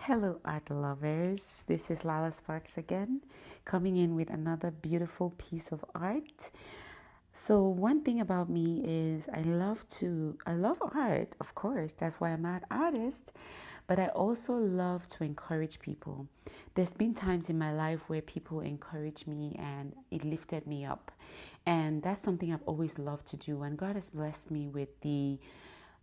Hello, art lovers. This is Lala Sparks again, coming in with another beautiful piece of art. So, one thing about me is I love art, of course. That's why I'm an artist, but I also love to encourage people. There's been times in my life where people encourage me and it lifted me up. And that's something I've always loved to do. And God has blessed me with the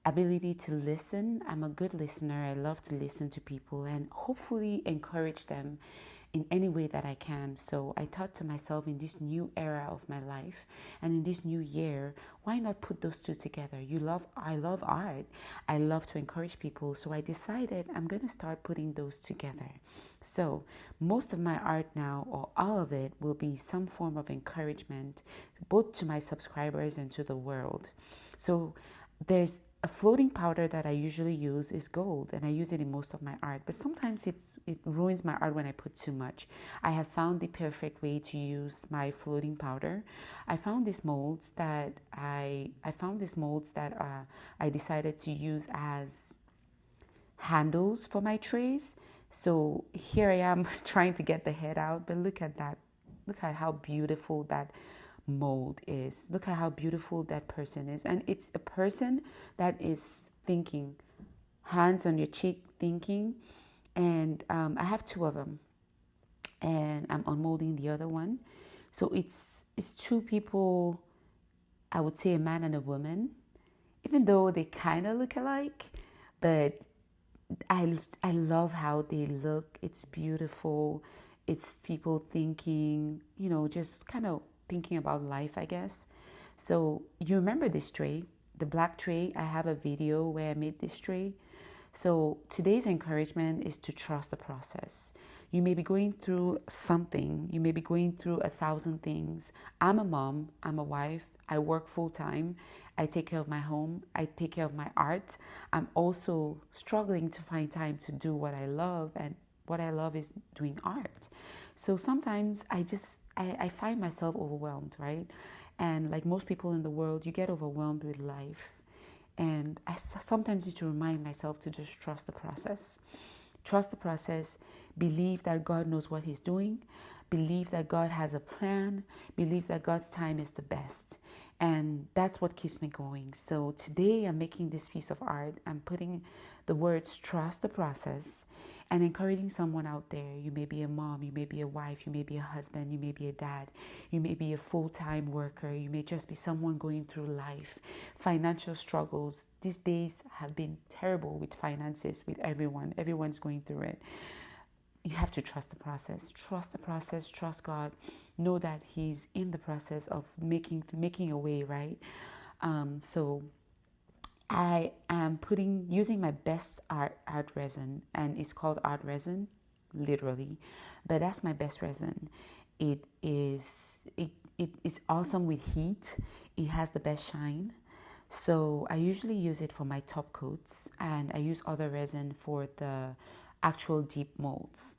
ability to listen. I'm a good listener. I love to listen to people and hopefully encourage them in any way that I can. So I thought to myself, in this new era of my life and in this new year, why not put those two together? I love art. I love to encourage people. So I decided I'm going to start putting those together. So most of my art now, or all of it, will be some form of encouragement, both to my subscribers and to the world. So there's a floating powder that I usually use is gold, and I use it in most of my art, but sometimes it ruins my art when I put too much. I have found the perfect way to use my floating powder. I found these molds that I decided to use as handles for my trays. So here I am trying to get the head out, but look at that. Look at how beautiful that mold is. Look at how beautiful that person is. And it's a person that is thinking, hands on your cheek thinking. And I have two of them, and I'm unmolding the other one. So it's two people, I would say a man and a woman, even though they kind of look alike, but I love how they look. It's beautiful. It's people thinking, just kind of thinking about life, I guess. So you remember this tray, the black tray? I have a video where I made this tray. So today's encouragement is to trust the process. You may be going through something. You may be going through 1,000 things. I'm a mom. I'm a wife. I work full time. I take care of my home. I take care of my art. I'm also struggling to find time to do what I love, and what I love is doing art. So sometimes I find myself overwhelmed, right? And like most people in the world, you get overwhelmed with life. And I sometimes need to remind myself to just trust the process. Trust the process. Believe that God knows what He's doing. Believe that God has a plan. Believe that God's time is the best. And that's what keeps me going. So today I'm making this piece of art. I'm putting the words trust the process and encouraging someone out there. You may be a mom, you may be a wife, you may be a husband, you may be a dad, you may be a full-time worker, you may just be someone going through life, financial struggles. These days have been terrible with finances, with everyone. Everyone's going through it. You have to trust the process. Trust the process. Trust God. Know that He's in the process of making a way, right? So I am using my best art resin, and it's called art resin, literally, but that's my best resin. It is awesome with heat. It has the best shine. So I usually use it for my top coats, and I use other resin for the actual deep molds.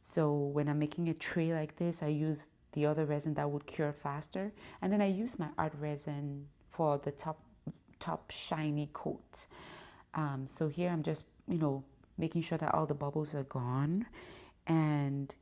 So when I'm making a tray like this, I use the other resin that would cure faster, and then I use my art resin for the top shiny coat. So here I'm just making sure that all the bubbles are gone, and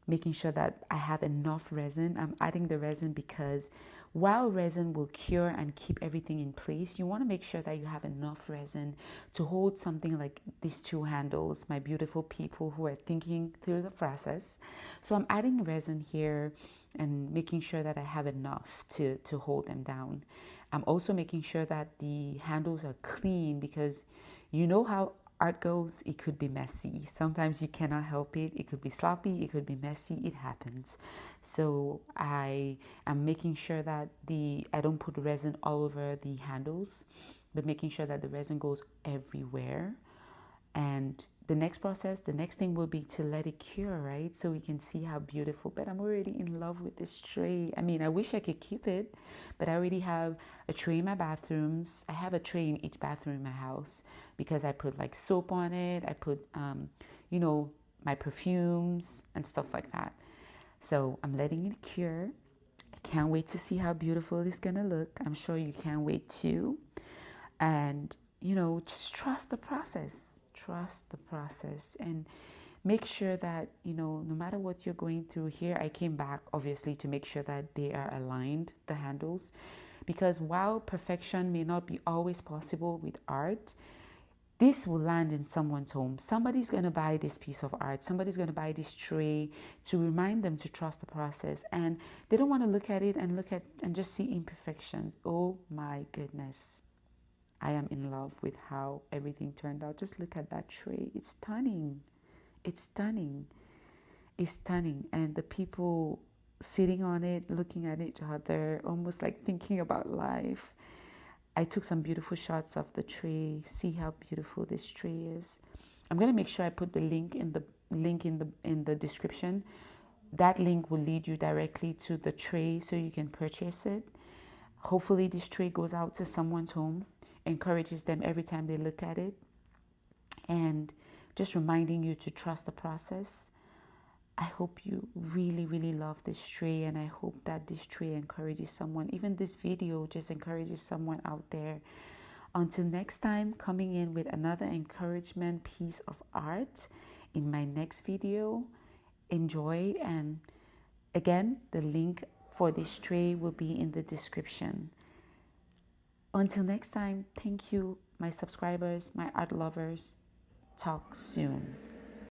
making sure that I have enough resin. I'm adding the resin because while resin will cure and keep everything in place, you want to make sure that you have enough resin to hold something like these two handles, my beautiful people who are thinking through the process. So I'm adding resin here and making sure that I have enough to hold them down. I'm also making sure that the handles are clean, because you know how art goes. It could be messy. Sometimes you cannot help it. It could be sloppy. It could be messy. It happens. So I am making sure that I don't put resin all over the handles, but making sure that the resin goes everywhere. And the next thing will be to let it cure, right? So we can see how beautiful. But I'm already in love with this tray. I mean, I wish I could keep it, but I already have a tray in my bathrooms. I have a tray in each bathroom in my house because I put like soap on it. I put, my perfumes and stuff like that. So I'm letting it cure. I can't wait to see how beautiful it's gonna look. I'm sure you can't wait too. And just trust the process. Trust the process and make sure that, no matter what you're going through here, I came back obviously to make sure that they are aligned, the handles, because while perfection may not be always possible with art, this will land in someone's home. Somebody's going to buy this piece of art. Somebody's going to buy this tray to remind them to trust the process. And they don't want to look at it and just see imperfections. Oh my goodness. I am in love with how everything turned out. Just look at that tray. It's stunning. It's stunning. It's stunning. And the people sitting on it, looking at each other, almost like thinking about life. I took some beautiful shots of the tray. See how beautiful this tray is. I'm going to make sure I put the link in the description. That link will lead you directly to the tray so you can purchase it. Hopefully this tray goes out to someone's home, encourages them every time they look at it, and just reminding you to trust the process. I hope you really, really love this tray, and I hope that this tray encourages someone. Even this video just encourages someone out there. Until next time, coming in with another encouragement piece of art in my next video. Enjoy, and again, the link for this tray will be in the description. Until next time, thank you, my subscribers, my art lovers. Talk soon.